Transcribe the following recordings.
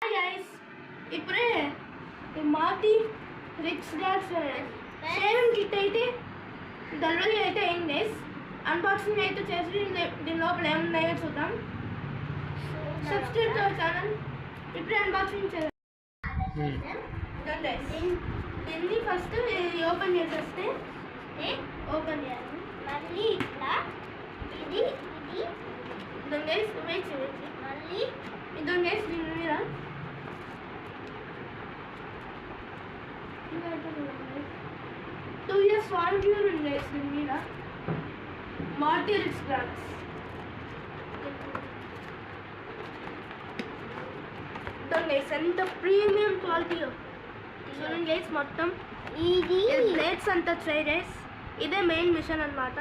Hi guys, ఇప్పుడే Marty రిక్స్ glass shaving kit అయితే delivery అయితే అయింది గైస్. అన్బాక్సింగ్ అయితే చేసి దీని లోపల ఏమున్నాయో చూద్దాం. Subscribe to our channel. ఇప్పుడే అన్బాక్సింగ్ చేద్దాం గైస్. దీన్ని ఫస్ట్ ఓపెన్ చేసేస్తే ఓపెన్ చేయాలి. మళ్ళీ ఇట్లా ఇది దాని గైస్ వెయిట్ మళ్ళీ ఇదొక గైస్ దీని మీద 2 years warranty ఉంది గైస్ దీని మీద. మార్టీ రిక్స్ గ్లాస్ గైస్ ఎంత ప్రీమియం క్వాలిటీ చూడండి గైస్. మొత్తం ఇది ప్లేట్స్ అంతా వచ్చాయి గైస్. ఇదే మెయిన్ మిషన్ అన్నమాట.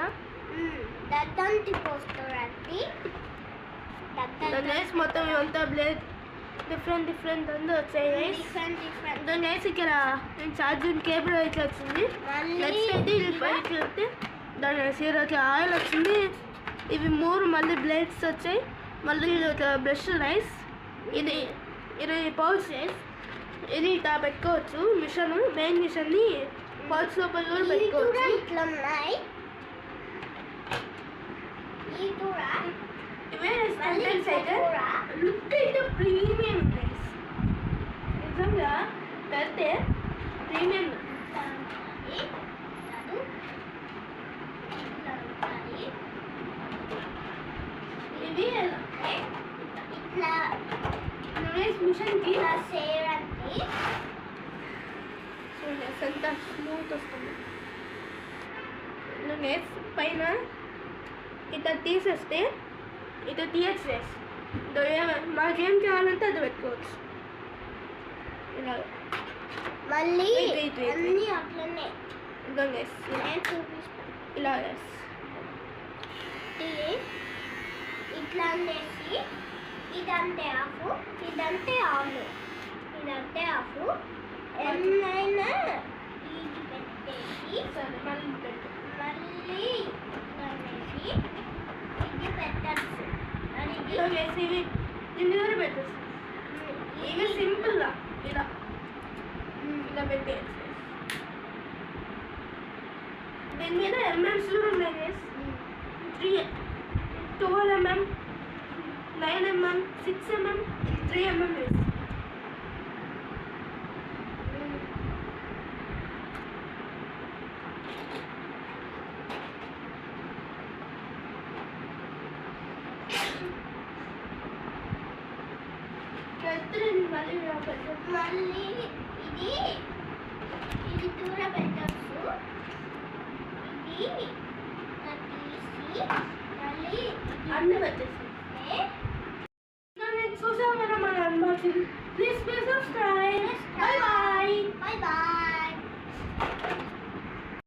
దద్దంతి పోస్టర్ అండి గైస్ మొత్తం ఇవంతా బ్లేడ్ డిఫరెంట్ అంతా వచ్చాయి గైస్. దాని గైస్ ఇక్కడ ఛార్జింగ్ కేబుల్ అయితే వచ్చింది. నెక్స్ట్ అయితే ఇది బయటకి వెళ్తే దాని సీరోకి ఆయిల్ వచ్చింది. ఇవి 3 మళ్ళీ బ్లేడ్స్ వచ్చాయి. మళ్ళీ ఒక బ్రష్ రైస్. ఇది పౌచ్ రైస్. ఇది ఇట్లా పెట్టుకోవచ్చు. మిషన్ మెయిన్ మిషన్ని పౌచ్ లోపల కూడా పెట్టుకోవచ్చు. ఇట్లా ఉన్నాయి ఇవే కంటెంట్స్ అయితే లుక్ అయితే ప్రీమియం రైస్. నిజంగా పెడితే ప్రీమియం. ఇది ఇట్లా మిషన్కి చేయడానికి ఎంత స్మూత్ వస్తుంది. పైన ఇట్లా తీసేస్తే ఇట్లా తీయచ్చు. మాకేం కావాలంటే అది పెట్టుకోవచ్చు. ఇలా మళ్ళీ wait. అన్నీ అట్లనే ఇలా ఇట్లా అనేసి ఇదంతే ఆఫ్ ఇదంతే ఆన్ ఇదంతే ఆఫ్ ఎన్నైనా ఇది పెట్టేసి సరే మళ్ళీ పెట్టు. మళ్ళీ అనేసి ఇది పెట్టచ్చు. అది ఇలా వేసి ఇవి దీని దగ్గర పెట్టేసి ఇవి సింపుల్గా ఇలా పెట్టేసి దీని మీద ఎంఎంస్ కూడా ఉన్నాయి. 12 mm, 9 mm, 6 mm, 3 mm వేసి మళ్ళీ ఇది దూర పెట్టచ్చు. ఇది తీసి మళ్ళీ అన్నీ వచ్చేసి చూసాం కదా మన అన్బాక్సింగ్. ప్లీజ్